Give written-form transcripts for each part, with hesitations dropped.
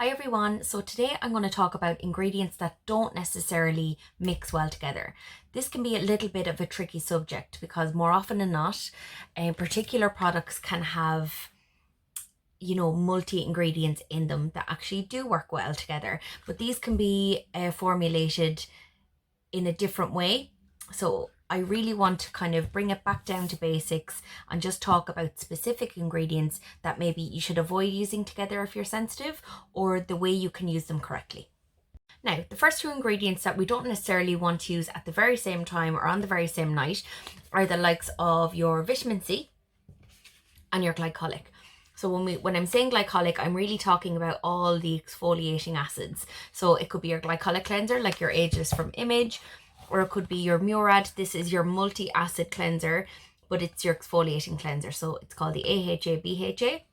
Hi everyone, so today I'm going to talk about ingredients that don't necessarily mix well together. This can be a little bit of a tricky subject because more often than not, particular products can have multi-ingredients in them that actually do work well together, but these can be formulated in a different way. So I really want to kind of bring it back down to basics and just talk about specific ingredients that maybe you should avoid using together if you're sensitive, or the way you can use them correctly. Now, the first two ingredients that we don't necessarily want to use at the very same time or on the very same night are the likes of your vitamin C and your glycolic. So when I'm saying glycolic, I'm really talking about all the exfoliating acids. So it could be your glycolic cleanser, like your Ageless from Image, or it could be your Murad. This is your multi-acid cleanser, but it's your exfoliating cleanser. So it's called the AHA BHA.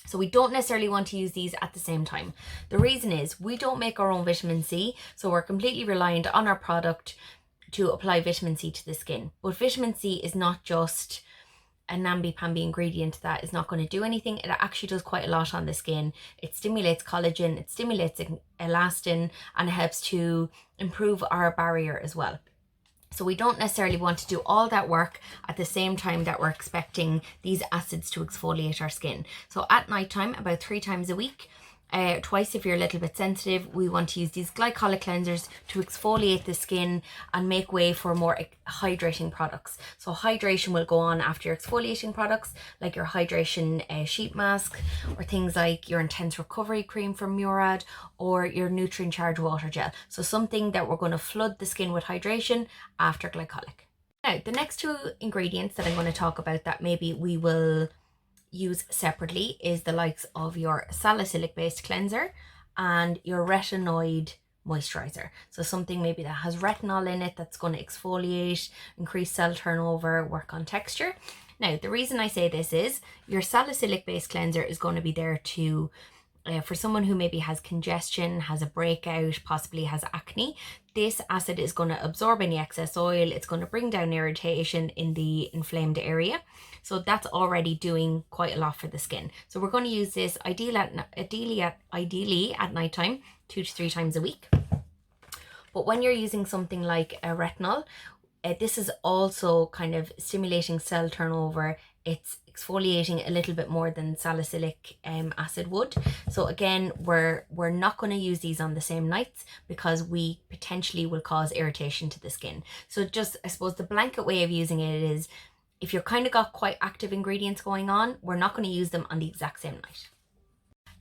So we don't necessarily want to use these at the same time. The reason is we don't make our own vitamin C, so we're completely reliant on our product to apply vitamin C to the skin. But vitamin C is not just a namby-pamby ingredient that is not going to do anything. It actually does quite a lot on the skin. It stimulates collagen, it stimulates elastin, and it helps to improve our barrier as well. So we don't necessarily want to do all that work at the same time that we're expecting these acids to exfoliate our skin. So at nighttime, about 3 times a week, twice if you're a little bit sensitive, we want to use these glycolic cleansers to exfoliate the skin and make way for more hydrating products. So hydration will go on after your exfoliating products, like your hydration sheet mask, or things like your intense recovery cream from Murad, or your nutrient charged water gel. So something that we're going to flood the skin with hydration after glycolic. Now, the next two ingredients that I'm going to talk about that maybe we will use separately is the likes of your salicylic based cleanser and your retinoid moisturizer. So something maybe that has retinol in it that's going to exfoliate, increase cell turnover, work on texture. Now, the reason I say this is your salicylic based cleanser is going to be there to for someone who maybe has congestion, has a breakout, possibly has acne. This acid is going to absorb any excess oil. It's going to bring down irritation in the inflamed area. So that's already doing quite a lot for the skin. So we're going to use this ideally at nighttime, 2 to 3 times a week. But when you're using something like a retinol, this is also kind of stimulating cell turnover. It's exfoliating a little bit more than salicylic acid would. So again, we're not going to use these on the same nights because we potentially will cause irritation to the skin. So just, I suppose the blanket way of using it is, if you're kind of got quite active ingredients going on, we're not going to use them on the exact same night.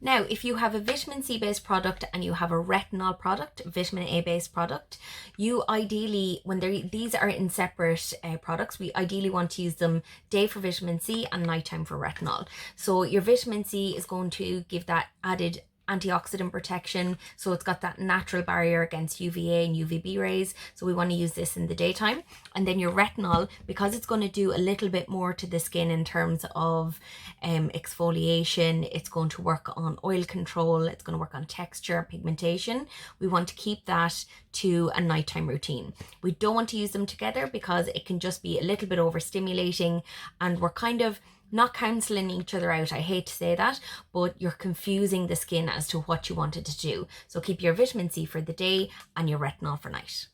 Now, if you have a vitamin C based product and you have a retinol product, vitamin A based product, you ideally, when these are in separate products, we ideally want to use them day for vitamin C and nighttime for retinol. So your vitamin C is going to give that added antioxidant protection, so it's got that natural barrier against UVA and UVB rays, so we want to use this in the daytime. And then your retinol, because it's going to do a little bit more to the skin in terms of exfoliation, it's going to work on oil control, it's going to work on texture, pigmentation. We want to keep that to a nighttime routine. We don't want to use them together because it can just be a little bit overstimulating, and we're kind of not cancelling each other out. I hate to say that, but you're confusing the skin as to what you wanted to do. So keep your vitamin C for the day and your retinol for night.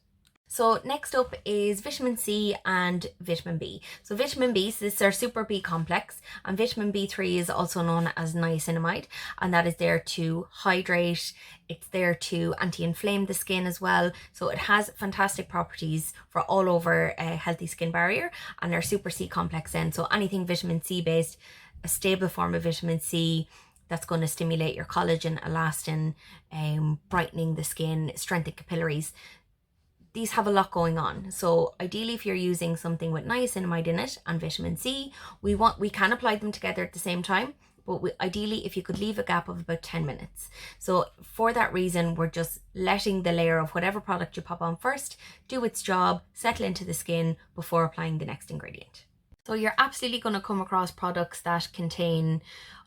So next up is vitamin C and vitamin B. So vitamin B, so this is our super B complex, and vitamin B3 is also known as niacinamide, and that is there to hydrate. It's there to anti-inflame the skin as well. So it has fantastic properties for all over a healthy skin barrier, and our super C complex then. So anything vitamin C based, a stable form of vitamin C, that's going to stimulate your collagen, elastin, brightening the skin, strengthen capillaries. These have a lot going on. So ideally, if you're using something with niacinamide in it and vitamin C, we can apply them together at the same time, but ideally, if you could leave a gap of about 10 minutes. So for that reason, we're just letting the layer of whatever product you pop on first do its job, settle into the skin before applying the next ingredient. So you're absolutely going to come across products that contain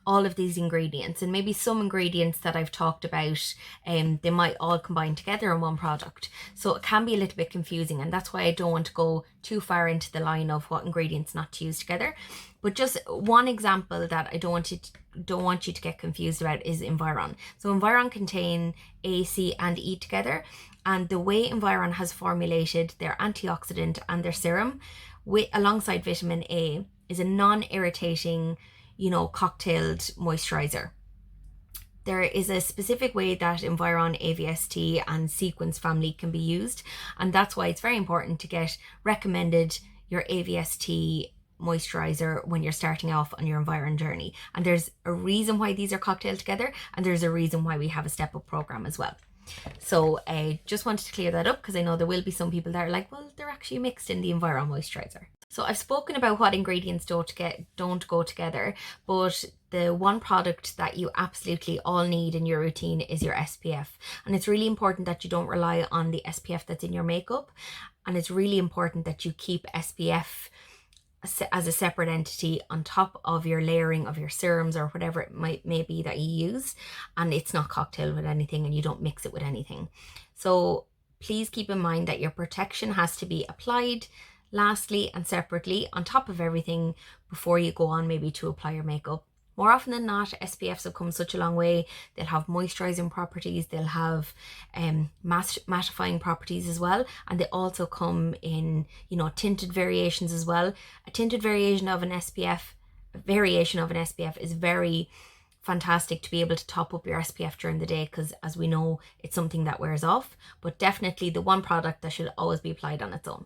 all of these ingredients, and maybe some ingredients that I've talked about, they might all combine together in one product. So it can be a little bit confusing, and that's why I don't want to go too far into the line of what ingredients not to use together. But just one example that I don't want you to get confused about is Environ. So Environ contain A, C, and E together, and the way Environ has formulated their antioxidant and their serum alongside vitamin A is a non-irritating, cocktailed moisturizer. There is a specific way that Environ, AVST, and Sequence family can be used, and that's why it's very important to get recommended your AVST moisturizer when you're starting off on your Environ journey. And there's a reason why these are cocktailed together, and there's a reason why we have a step up program as well. So I just wanted to clear that up, because I know there will be some people that are like, well, they're actually mixed in the Environ moisturizer. So I've spoken about what ingredients don't go together, but the one product that you absolutely all need in your routine is your SPF. And it's really important that you don't rely on the SPF that's in your makeup. And it's really important that you keep SPF as a separate entity on top of your layering of your serums or whatever it may be that you use, and it's not cocktailed with anything and you don't mix it with anything. So please keep in mind that your protection has to be applied lastly and separately on top of everything before you go on maybe to apply your makeup. More often than not, SPFs have come such a long way. They'll have moisturizing properties, they'll have mattifying properties as well, and they also come in, tinted variations as well. A tinted variation of an SPF is very fantastic to be able to top up your SPF during the day, because as we know, it's something that wears off, but definitely the one product that should always be applied on its own.